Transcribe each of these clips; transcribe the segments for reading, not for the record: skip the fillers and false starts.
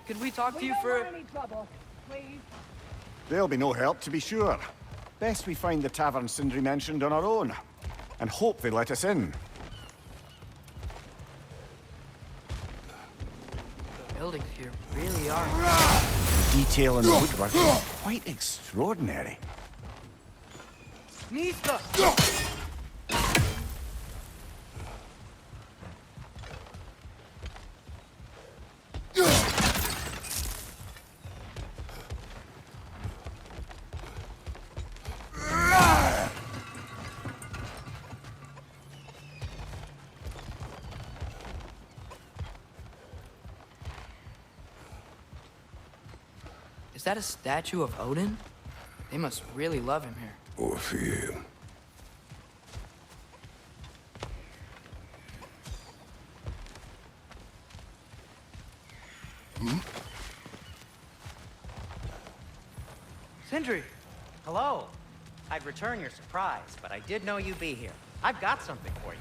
Could we talk to you don't for... want any trouble, please. There'll be no help, to be sure. Best we find the tavern Sindri mentioned on our own, and hope they let us in. The buildings here really are... The detail in the woodwork is quite extraordinary. Mista! Is that a statue of Odin? They must really love him here. Or fear him. Sindri! Hello. I'd return your surprise, but I did know you'd be here. I've got something for you.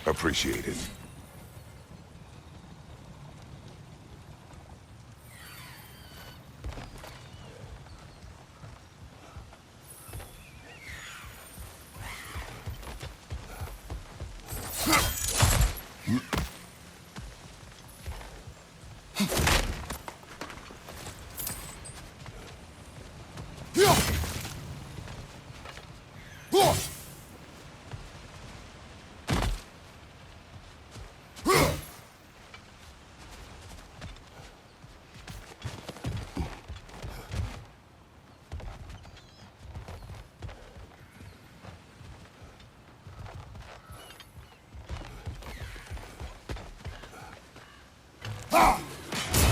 Appreciate it.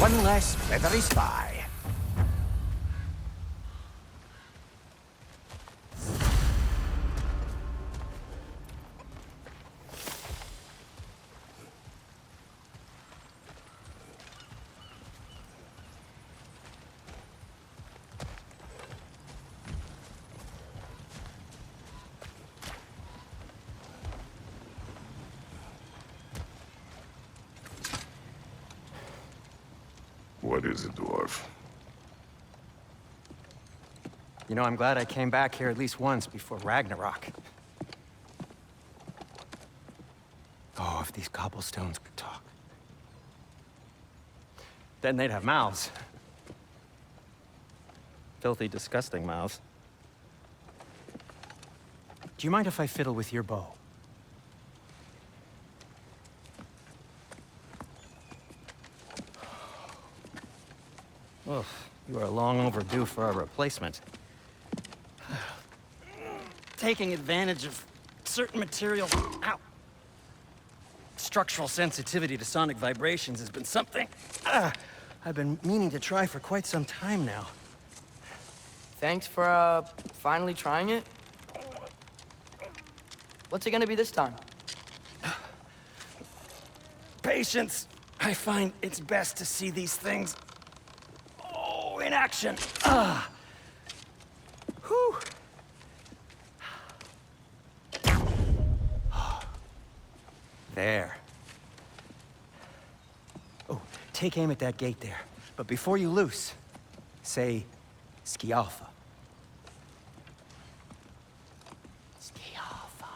One less feathery spy. What is it, dwarf? You know, I'm glad I came back here at least once before Ragnarok. Oh, if these cobblestones could talk. Then they'd have mouths. Filthy, disgusting mouths. Do you mind if I fiddle with your bow? Ugh, you are long overdue for a replacement. Taking advantage of certain materials. Ow! Structural sensitivity to sonic vibrations has been something I've been meaning to try for quite some time now. Thanks for, finally trying it. What's it gonna be this time? Patience. I find it's best to see these things in action. Whew. There. Oh, take aim at that gate there. But before you loose, say, Skialfa. Skialfa.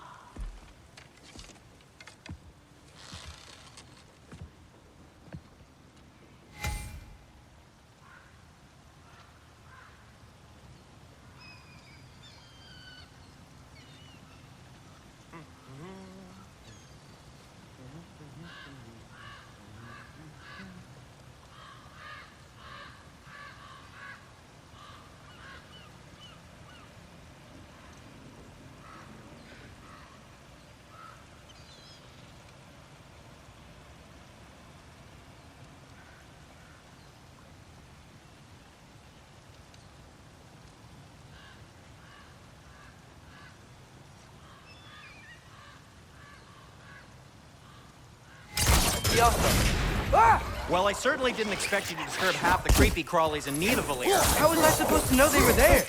Well, I certainly didn't expect you to disturb half the creepy crawlies in need of a lair. How was I supposed to know they were there?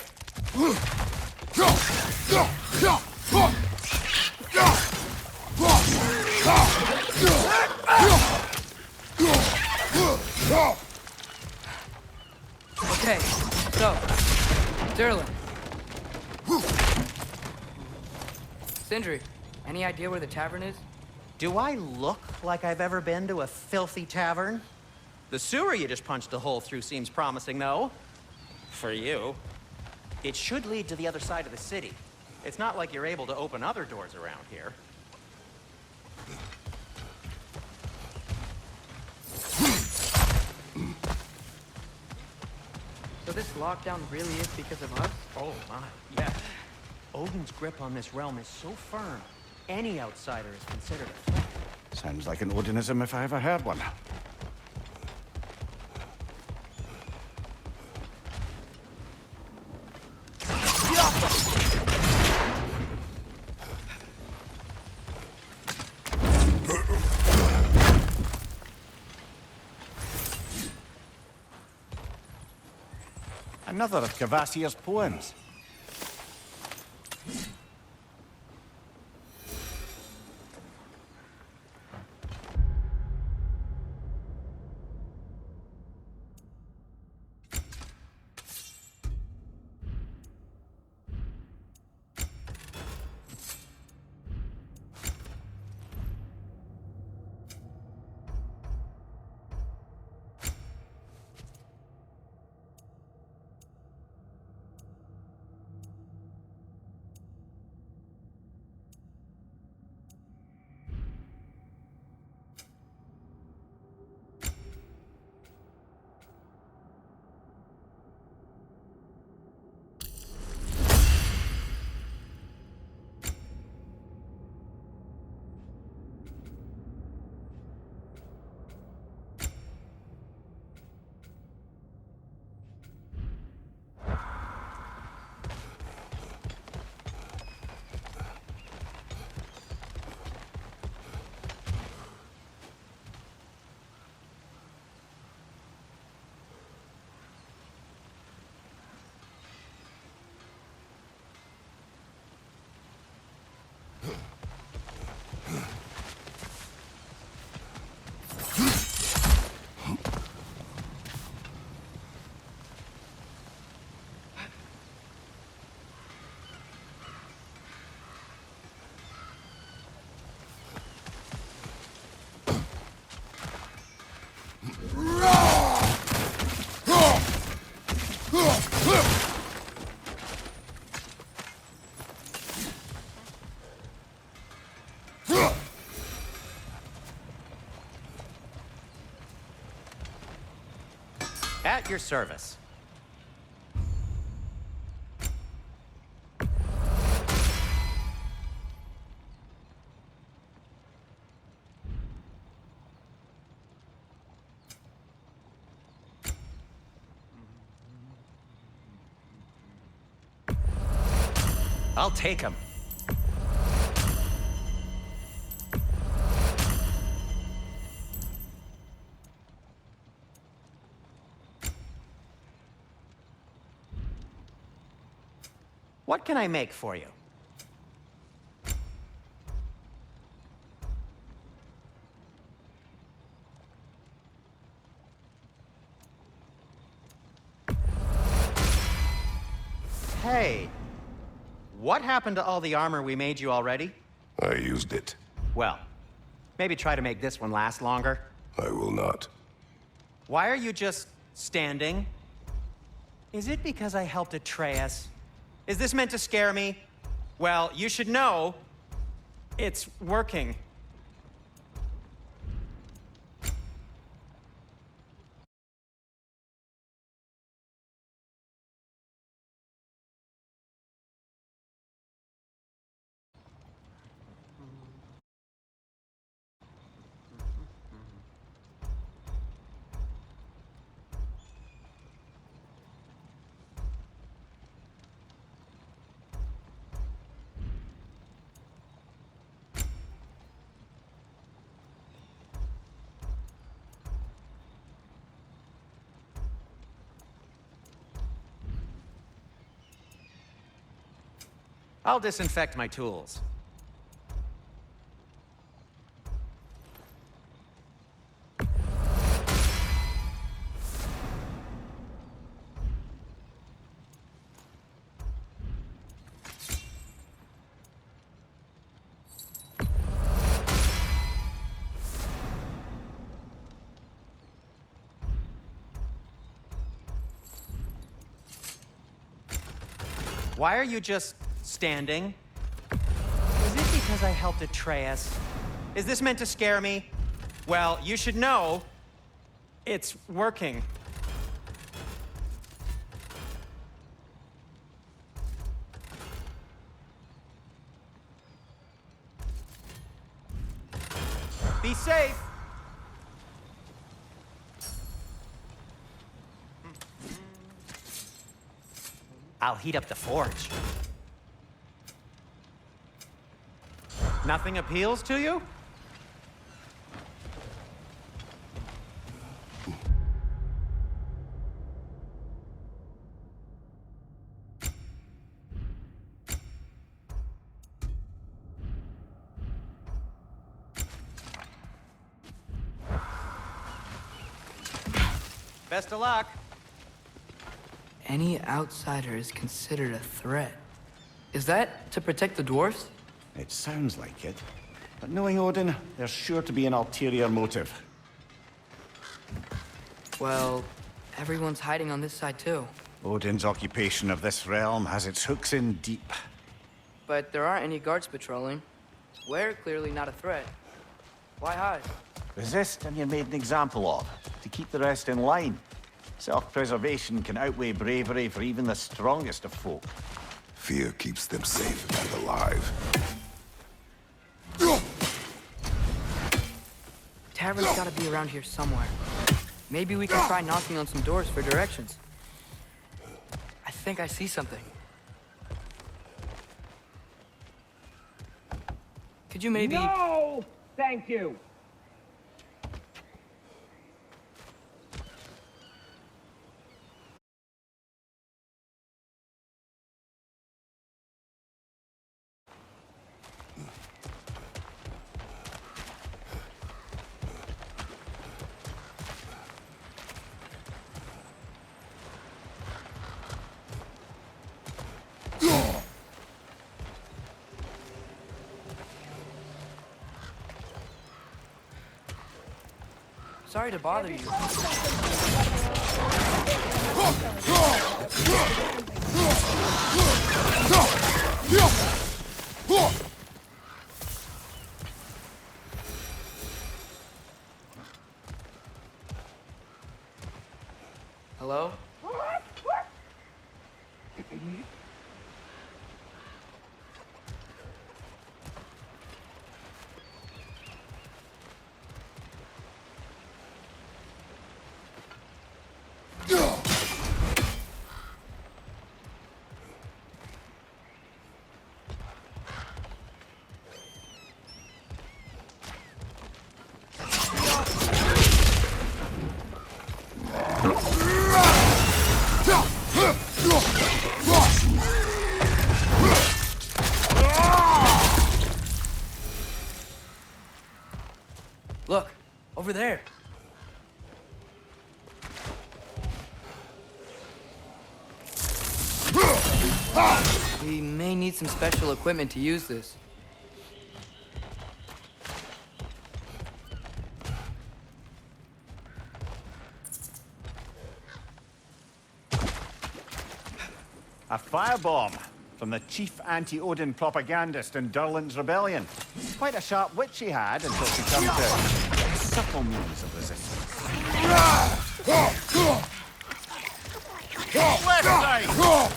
Okay, so, Durlin. Sindri, any idea where the tavern is? Do I look like I've ever been to a filthy tavern? The sewer you just punched a hole through seems promising, though. For you. It should lead to the other side of the city. It's not like you're able to open other doors around here. So this lockdown really is because of us? Oh my, yeah. Odin's grip on this realm is so firm, any outsider is considered a threat. Sounds like an Odinism if I ever heard one. Another of Kvasir's poems. At your service. I'll take him. What can I make for you? Hey, what happened to all the armor we made you already? I used it. Well, maybe try to make this one last longer. I will not. Why are you just standing? Is it because I helped Atreus? Is this meant to scare me? Well, you should know, it's working. I'll disinfect my tools. Why are you just standing? Is it because I helped Atreus? Is this meant to scare me? Well, you should know, it's working. Be safe. I'll heat up the forge. Nothing appeals to you? Best of luck. Any outsider is considered a threat. Is that to protect the dwarfs? It sounds like it. But knowing Odin, there's sure to be an ulterior motive. Well, everyone's hiding on this side too. Odin's occupation of this realm has its hooks in deep. But there aren't any guards patrolling. We're clearly not a threat. Why hide? Resist and you're made an example of, to keep the rest in line. Self-preservation can outweigh bravery for even the strongest of folk. Fear keeps them safe and alive. Tavern's gotta be around here somewhere. Maybe we can try knocking on some doors for directions. I think I see something. Could you maybe... No! Thank you! Sorry to bother you. Hello? Look, over there. We may need some special equipment to use this. A firebomb from the chief anti-Odin propagandist in Durlin's rebellion. Quite a sharp wit she had until she turned to subtle means of resistance. Left side!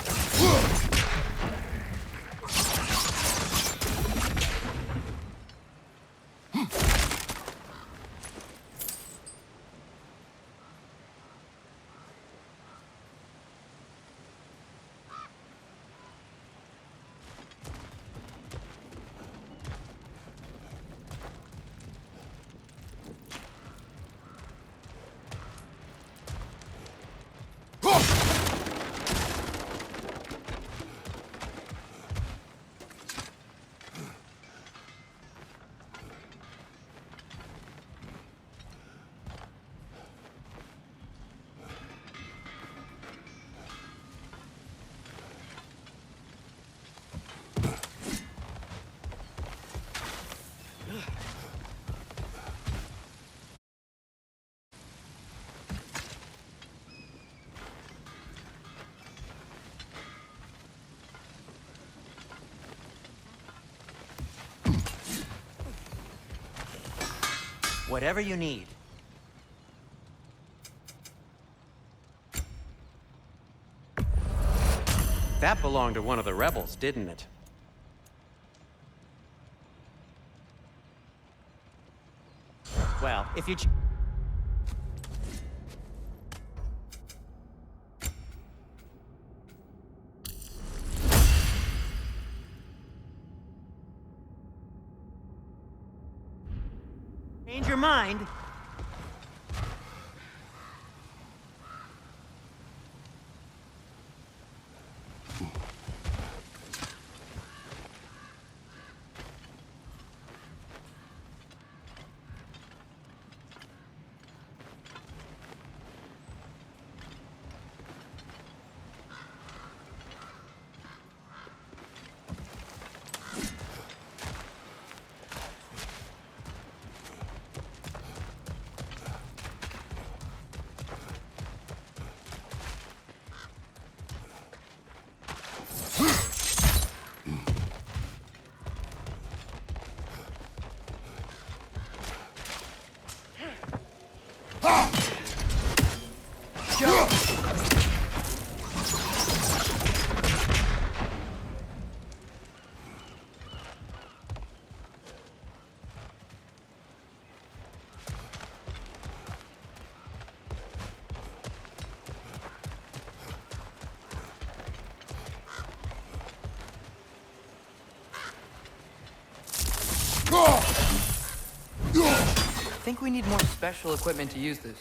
Whatever you need. That belonged to one of the rebels, didn't it? Well, if you... change your mind. I think we need more special equipment to use this.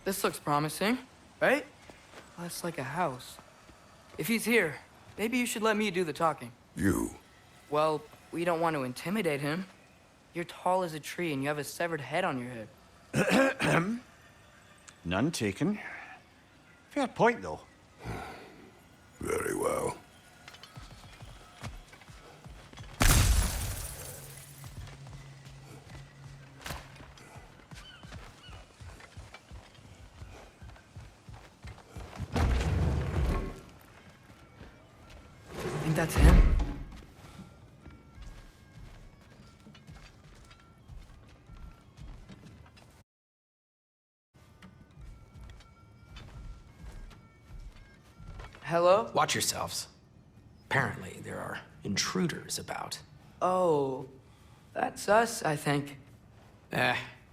This looks promising, right? Less like a house. If he's here, maybe you should let me do the talking. You. Well, we don't want to intimidate him. You're tall as a tree and you have a severed head on your head. None taken. Fair point, though. Very well. that's him? Hello? Watch yourselves. Apparently, there are intruders about. Oh, that's us, I think.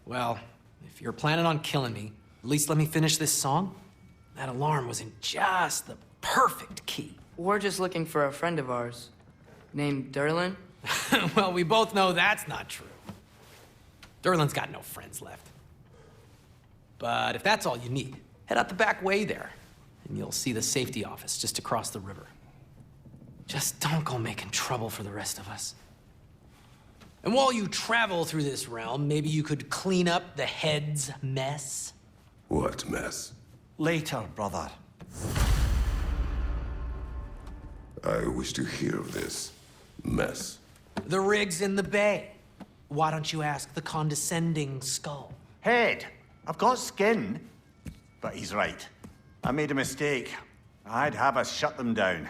Well, if you're planning on killing me, at least let me finish this song. That alarm was in just the perfect key. We're just looking for a friend of ours, named Derlin. Well, we both know that's not true. Derlin's got no friends left. But if that's all you need, head out the back way there, and you'll see the safety office just across the river. Just don't go making trouble for the rest of us. And while you travel through this realm, maybe you could clean up the head's mess? What mess? Later, brother. I wish to hear of this mess. The rig's in the bay. Why don't you ask the condescending skull? Head, I've got skin. But he's right. I made a mistake. I'd have us shut them down.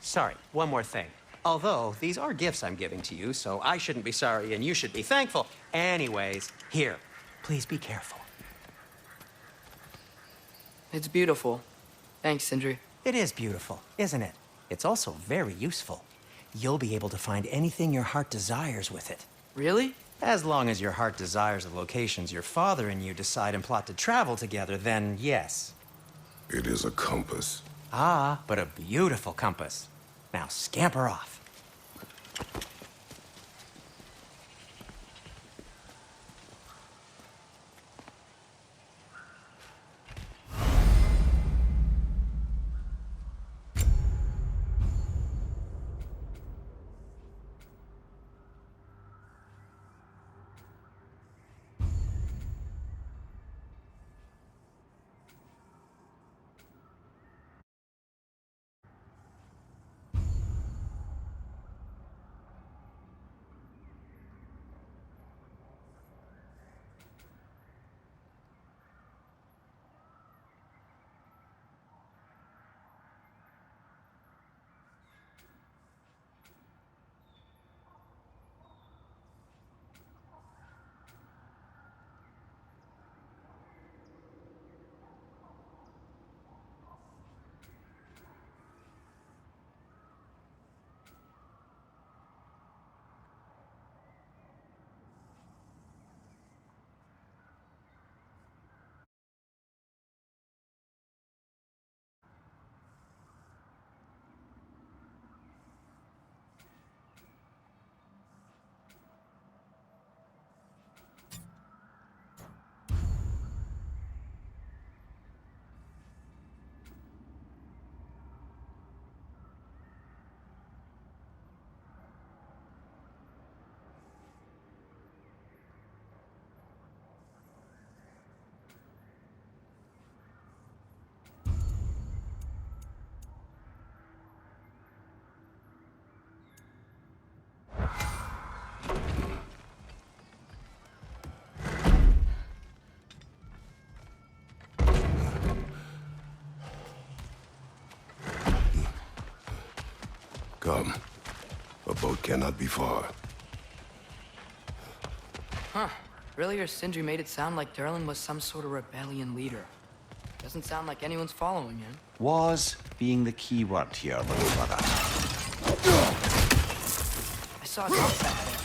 Sorry, one more thing. Although, these are gifts I'm giving to you, so I shouldn't be sorry and you should be thankful. Anyways, here, please be careful. It's beautiful. Thanks, Sindri. It is beautiful, isn't it? It's also very useful. You'll be able to find anything your heart desires with it. Really? As long as your heart desires the locations your father and you decide and plot to travel together, then yes. It is a compass. Ah, but a beautiful compass. Now scamper off. Come. A boat cannot be far. Huh. Earlier, Sindri made it sound like Derlin was some sort of rebellion leader. Doesn't sound like anyone's following him. Was being the key word here, little brother. I saw a dock back there.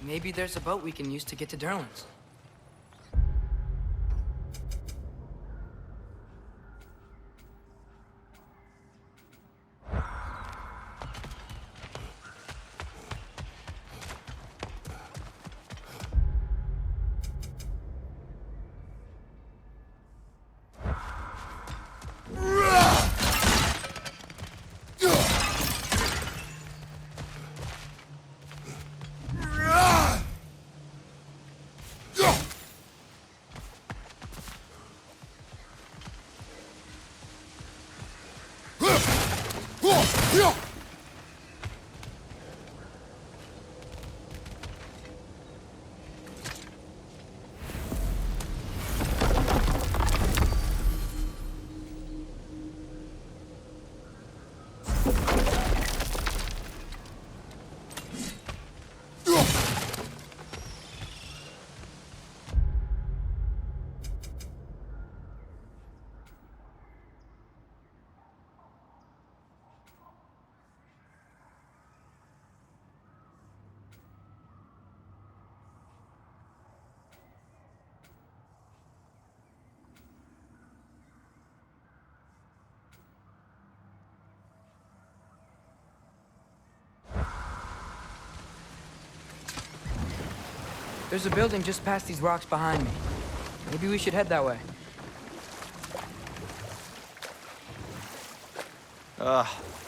Maybe there's a boat we can use to get to Derlin's. There's a building just past these rocks behind me. Maybe we should head that way.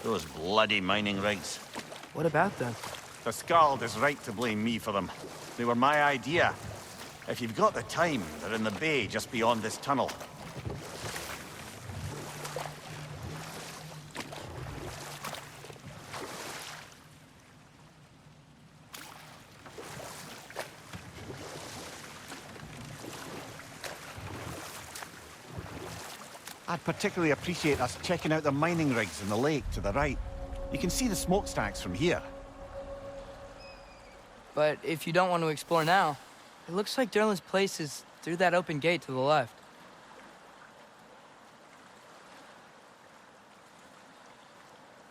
Those bloody mining rigs. What about them? The Skald is right to blame me for them. They were my idea. If you've got the time, they're in the bay just beyond this tunnel. I'd particularly appreciate us checking out the mining rigs in the lake to the right. You can see the smokestacks from here. But if you don't want to explore now, it looks like Derlin's place is through that open gate to the left.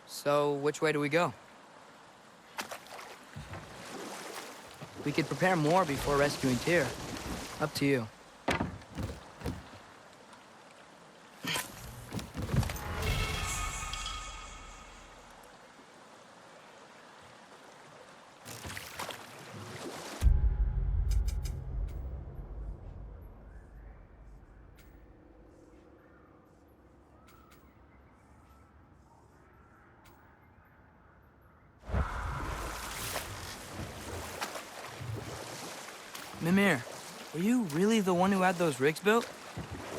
So, which way do we go? We could prepare more before rescuing Tyr. Up to you. Mimir, were you really the one who had those rigs built?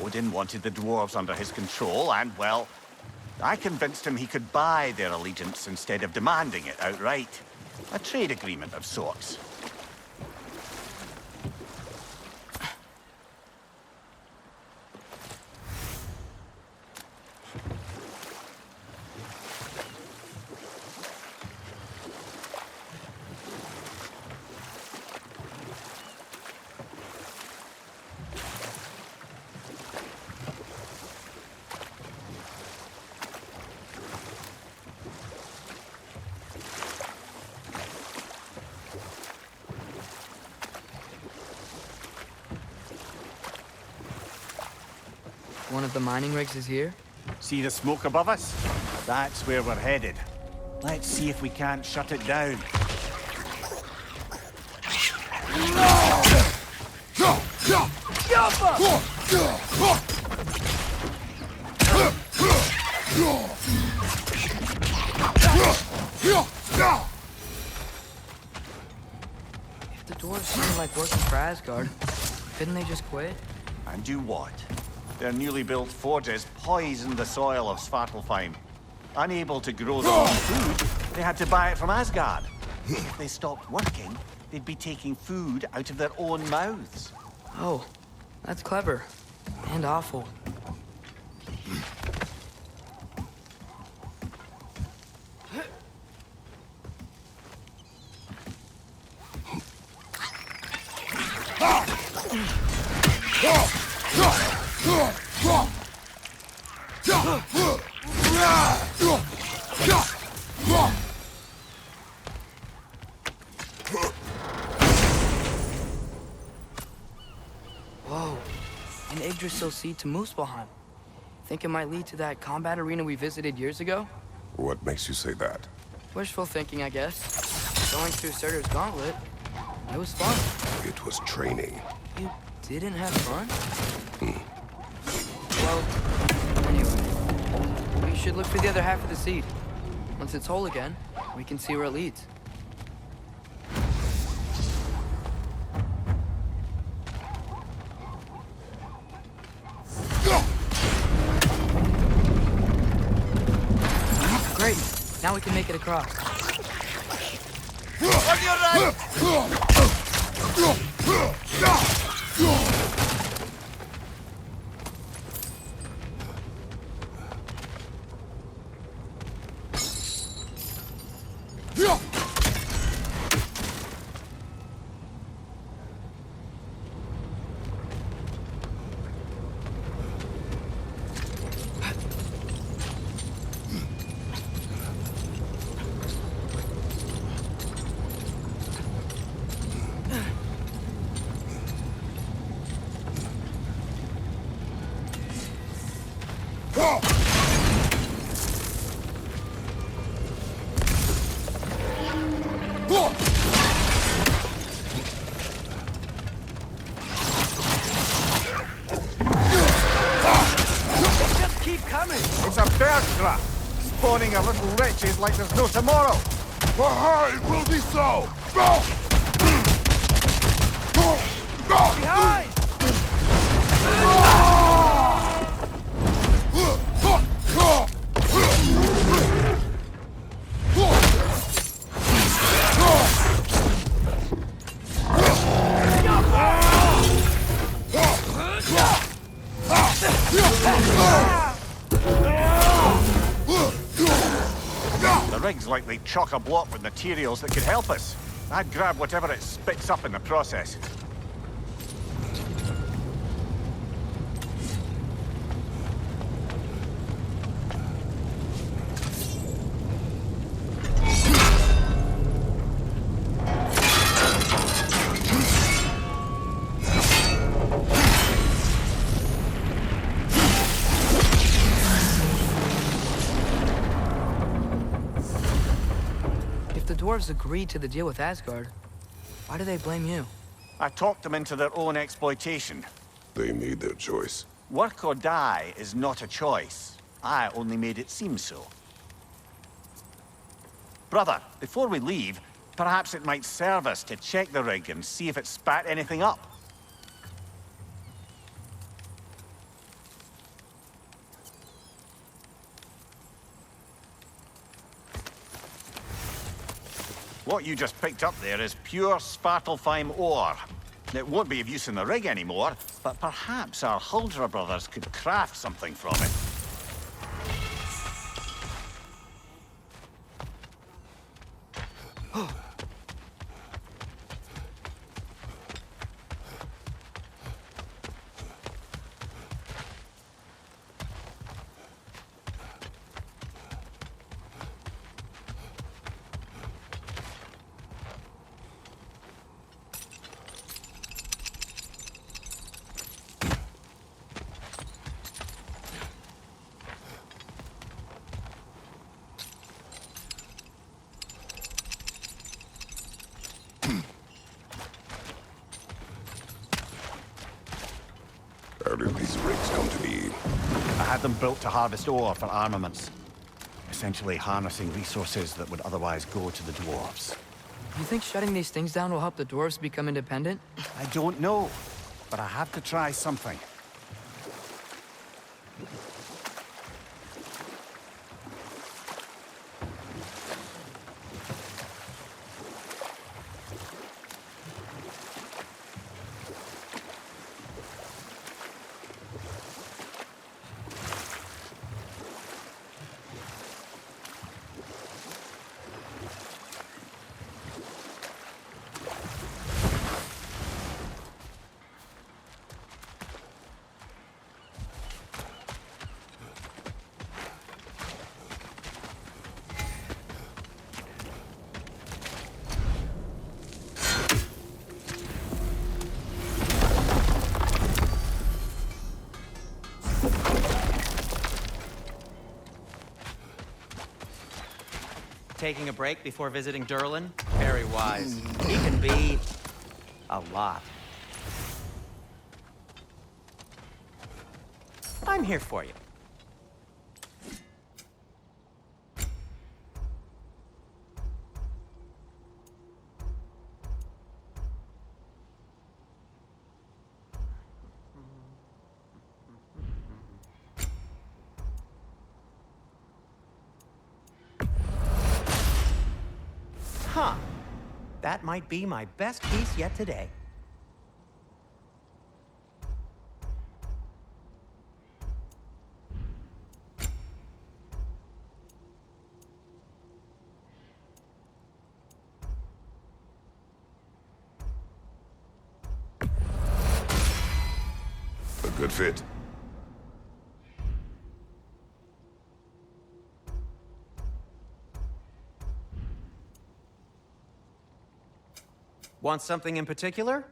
Odin wanted the dwarves under his control, and, well, I convinced him he could buy their allegiance instead of demanding it outright. A trade agreement of sorts. One of the mining rigs is here? See the smoke above us? That's where we're headed. Let's see if we can't shut it down. If the dwarves seem like working for Asgard, couldn't they just quit? And do what? Their newly built forges poisoned the soil of Svartalfheim. Unable to grow their own food, they had to buy it from Asgard. If they stopped working, they'd be taking food out of their own mouths. Oh, that's clever. And awful. Whoa, an Yggdrasil seed to Muspelheim. Think it might lead to that combat arena we visited years ago? What makes you say that? Wishful thinking, I guess. Going through Surtur's gauntlet, it was fun. It was training. You didn't have fun? Well, anyway, we should look for the other half of the seed. Once it's whole again, we can see where it leads. Great. Now we can make it across. On your right! Just keep coming! It's a bear trap, spawning a little wretches like there's no tomorrow. It will be so! Behind! The rig's likely chock-a-block with materials that could help us. I'd grab whatever it spits up in the process. If the dwarves agreed to the deal with Asgard, why do they blame you? I talked them into their own exploitation. They made their choice. Work or die is not a choice. I only made it seem so. Brother, before we leave, perhaps it might serve us to check the rig and see if it spat anything up. What you just picked up there is pure Svartalfheim ore. It won't be of use in the rig anymore, but perhaps our Huldra brothers could craft something from it. How did these rigs come to be? I had them built to harvest ore for armaments. Essentially harnessing resources that would otherwise go to the dwarves. You think shutting these things down will help the dwarves become independent? I don't know, but I have to try something. Taking a break before visiting Durlin? Very wise. He can be... a lot. I'm here for you. That might be my best piece yet today. A good fit. Want something in particular?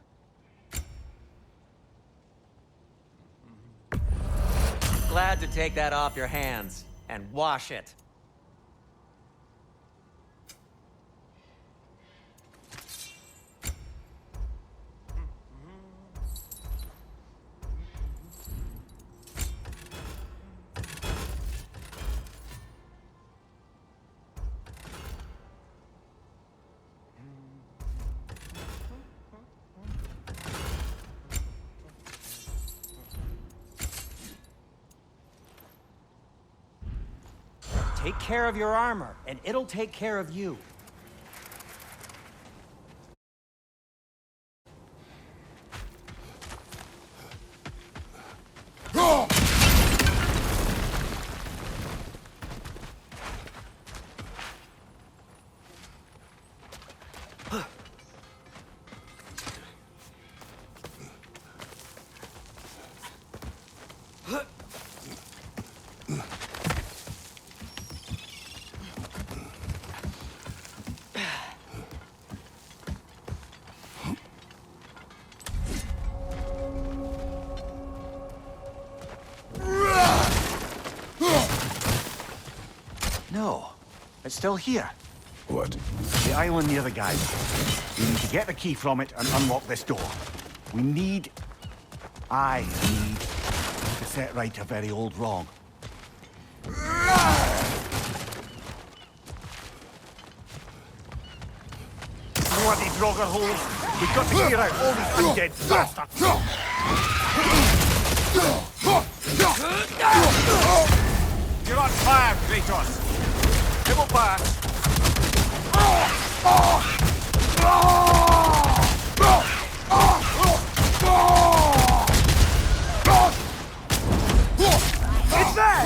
Glad to take that off your hands and wash it. Take care of your armor, and it'll take care of you. No, it's still here. What? The island near the guide. We need to get the key from it and unlock this door. I need to set right a very old wrong. Bloody Draugr holes! We've got to clear out all these undead bastards! You're on fire, Kratos! It will pass! It's there!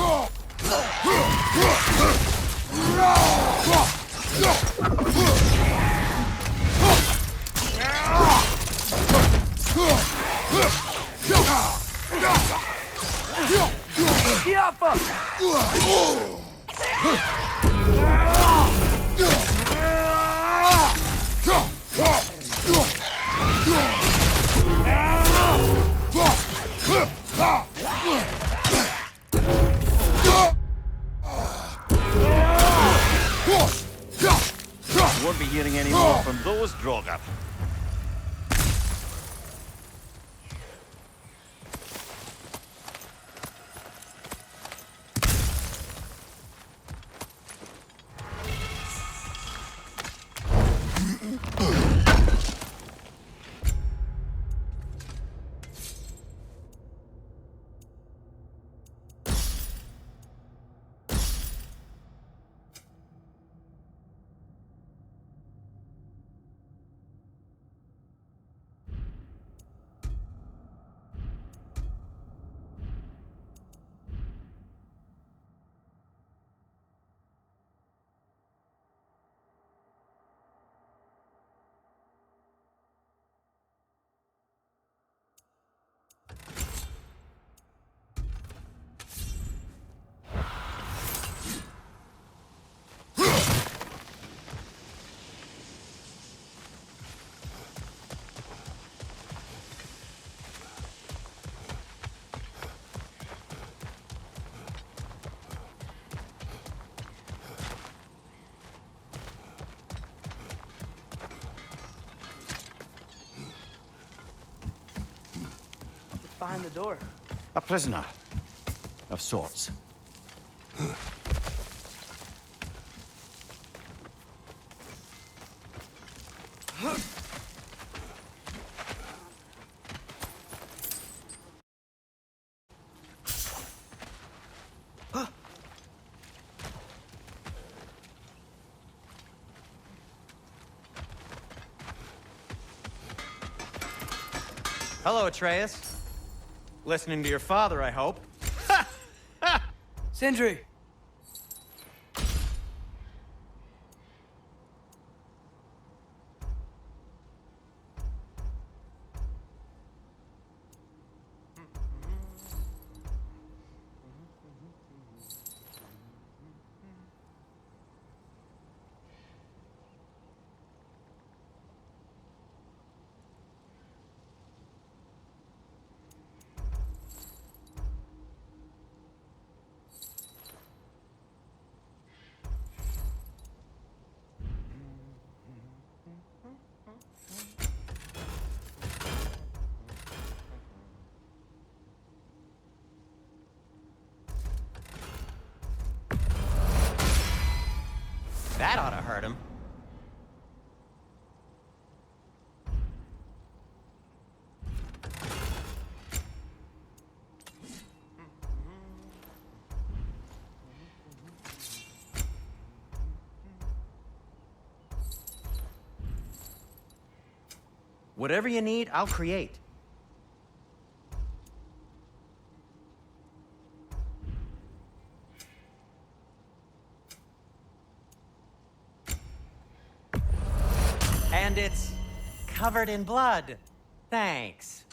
You won't be hearing any more from those Draugr. Behind the door. A prisoner. Of sorts. Hello, Atreus. Listening to your father, I hope. Sindri! That ought to hurt him. Whatever you need, I'll create. And it's covered in blood. Thanks.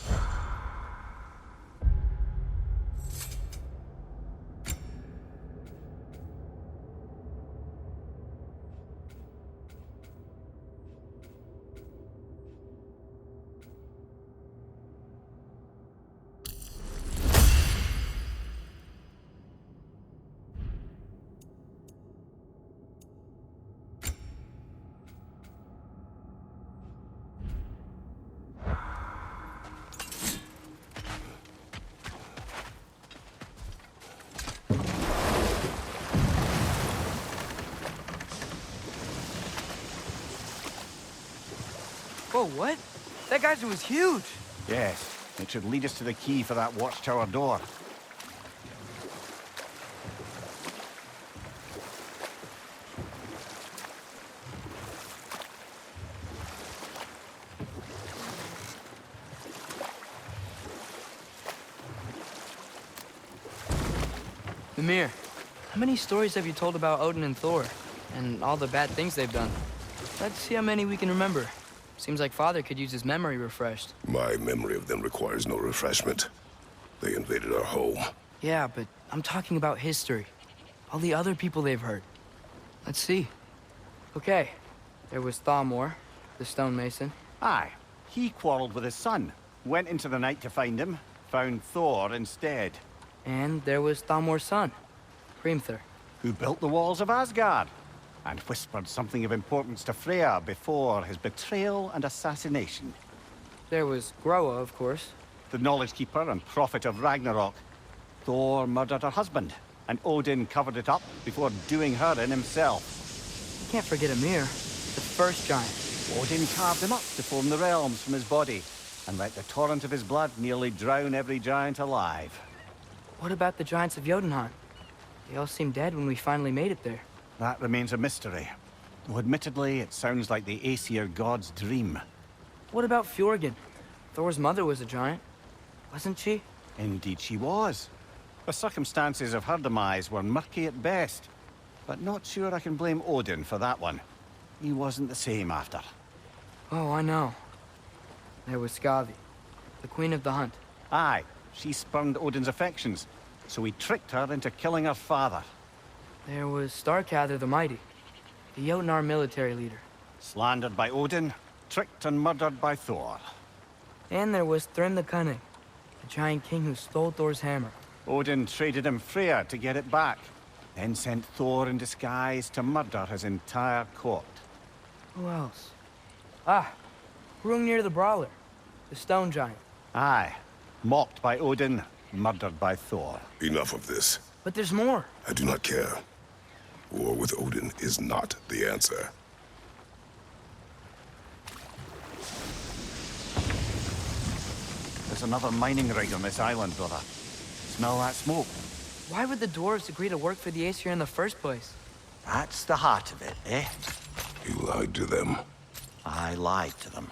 Whoa, what? That geyser was huge! Yes, it should lead us to the key for that watchtower door. Mimir, how many stories have you told about Odin and Thor? And all the bad things they've done? Let's see how many we can remember. Seems like Father could use his memory refreshed. My memory of them requires no refreshment. They invaded our home. Yeah, but I'm talking about history. All the other people they've hurt. Let's see. Okay, there was Thamor, the stonemason. Aye, he quarreled with his son. Went into the night to find him. Found Thor instead. And there was Thamor's son, Hrimthur. Who built the walls of Asgard. And whispered something of importance to Freya before his betrayal and assassination. There was Groa, of course. The knowledge keeper and prophet of Ragnarok. Thor murdered her husband, and Odin covered it up before doing her in himself. Can't forget Ymir, the first giant. Odin carved him up to form the realms from his body, and let the torrent of his blood nearly drown every giant alive. What about the giants of Jotunheim? They all seemed dead when we finally made it there. That remains a mystery. Though admittedly, it sounds like the Aesir god's dream. What about Fjorgyn? Thor's mother was a giant, wasn't she? Indeed she was. The circumstances of her demise were murky at best. But not sure I can blame Odin for that one. He wasn't the same after. Oh, I know. There was Skavi, the queen of the hunt. Aye, she spurned Odin's affections, so he tricked her into killing her father. There was Starkather the Mighty, the Jotnar military leader. Slandered by Odin, tricked and murdered by Thor. And there was Thrym the Cunning, the giant king who stole Thor's hammer. Odin traded him Freya to get it back, then sent Thor in disguise to murder his entire court. Who else? Ah, Hrungnir the Brawler, the stone giant. Aye, mocked by Odin, murdered by Thor. Enough of this. But there's more. I do not care. War with Odin is not the answer. There's another mining rig on this island, brother. Smell that smoke? Why would the dwarves agree to work for the Aesir in the first place? That's the heart of it, eh? You lied to them. I lied to them.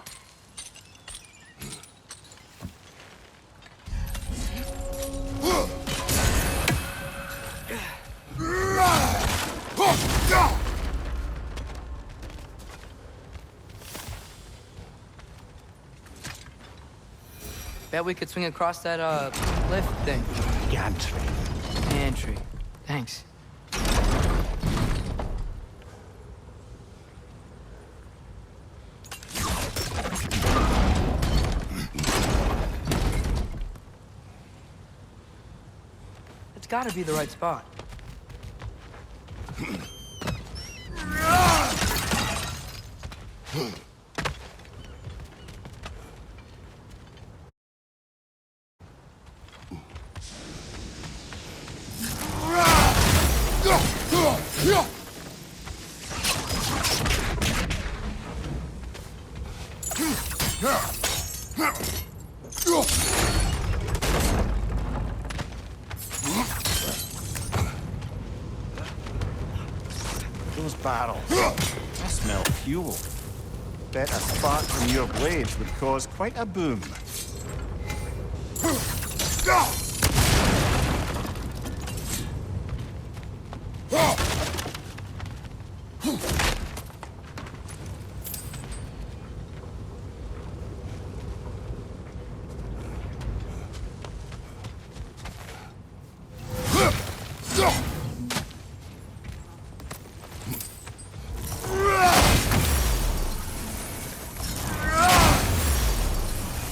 Bet we could swing across that, lift thing. Gantry. Entry. Thanks. It's gotta be the right spot. Those barrels. I smell fuel. Bet a spark from your blades would cause quite a boom.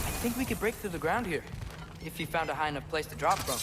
I think we could break through the ground here, if you found a high enough place to drop from.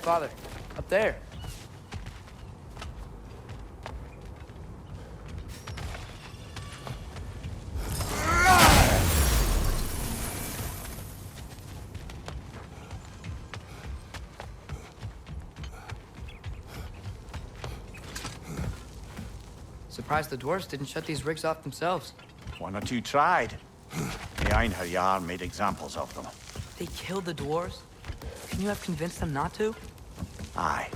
Father, up there. Surprised the dwarves didn't shut these rigs off themselves. One or two tried. The Einherjar made examples of them. They killed the dwarves? Can you have convinced them not to? Aye.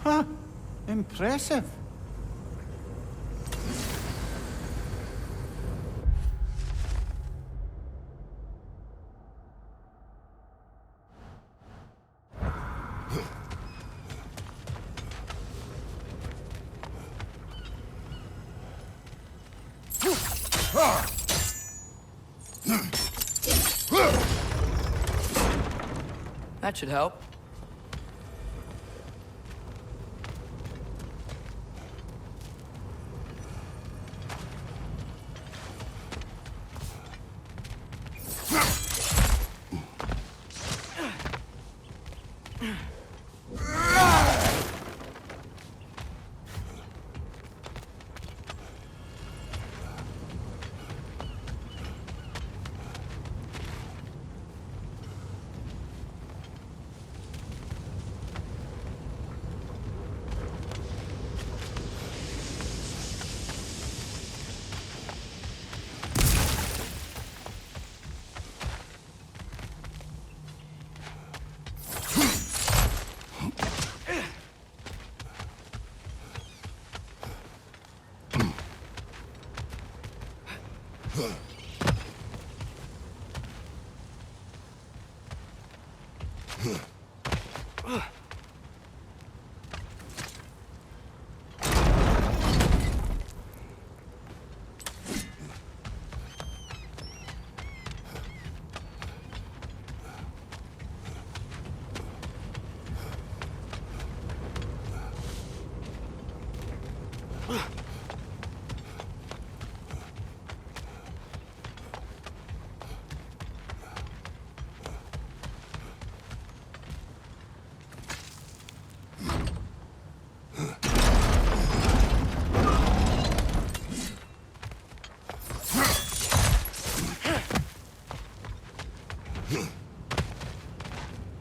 Huh. Impressive. That should help.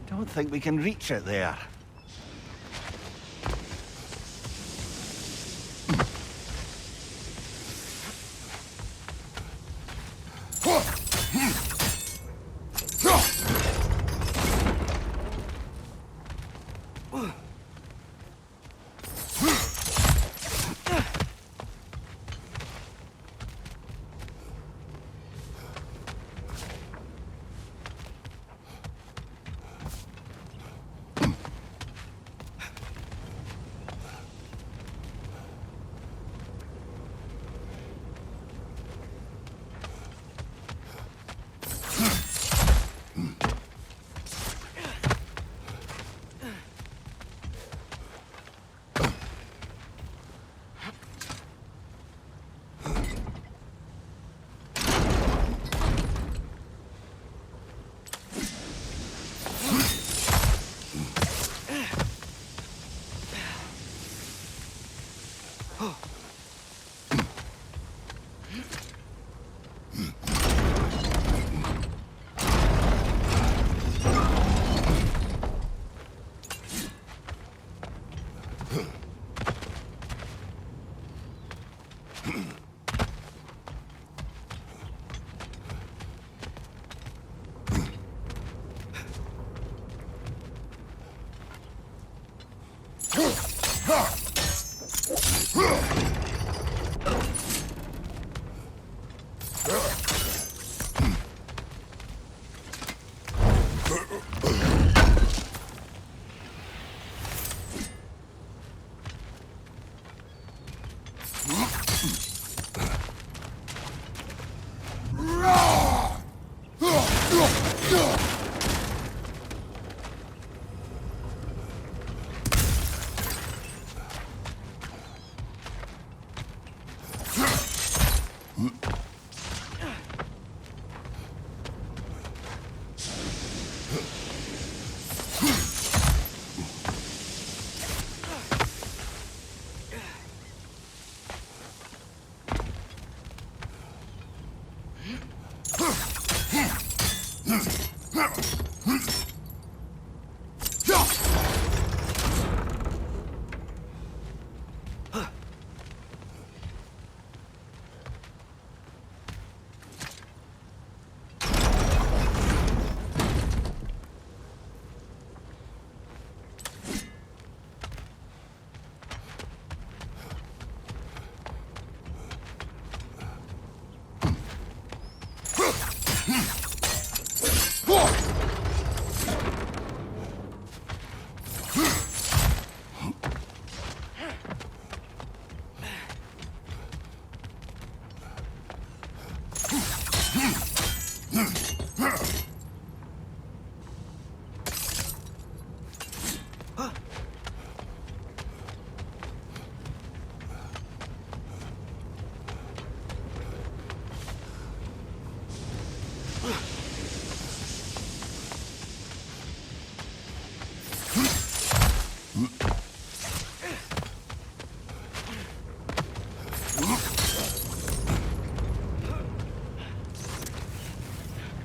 Don't think we can reach it there.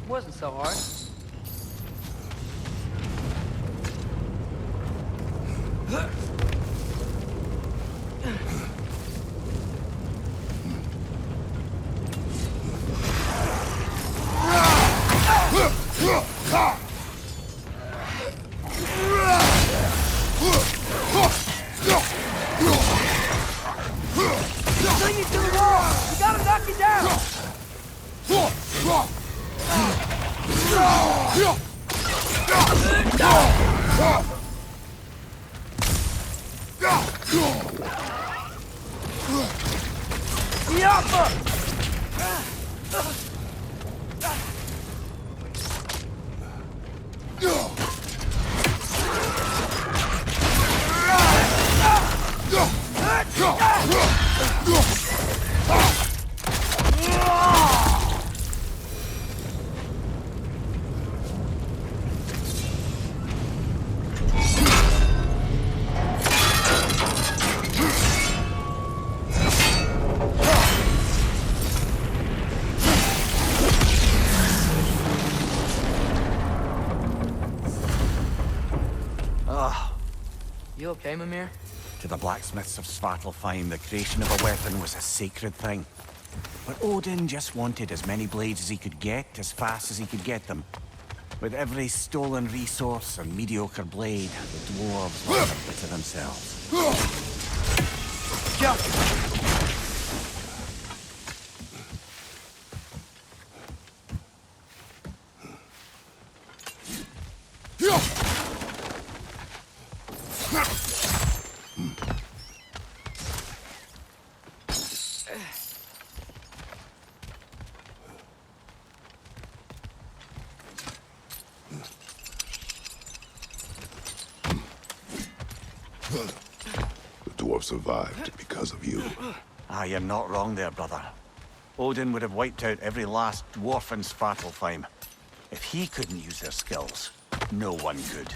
Wasn't so hard. Bring you to the wall! You gotta knock you down! You okay, Mimir? To the blacksmiths of Svartalfheim, the creation of a weapon was a sacred thing. But Odin just wanted as many blades as he could get, as fast as he could get them. With every stolen resource and mediocre blade, the dwarves lost a bit of themselves. The dwarf survived because of you. Ah, you're not wrong there, brother. Odin would have wiped out every last dwarf in Svartalfheim. If he couldn't use their skills, no one could.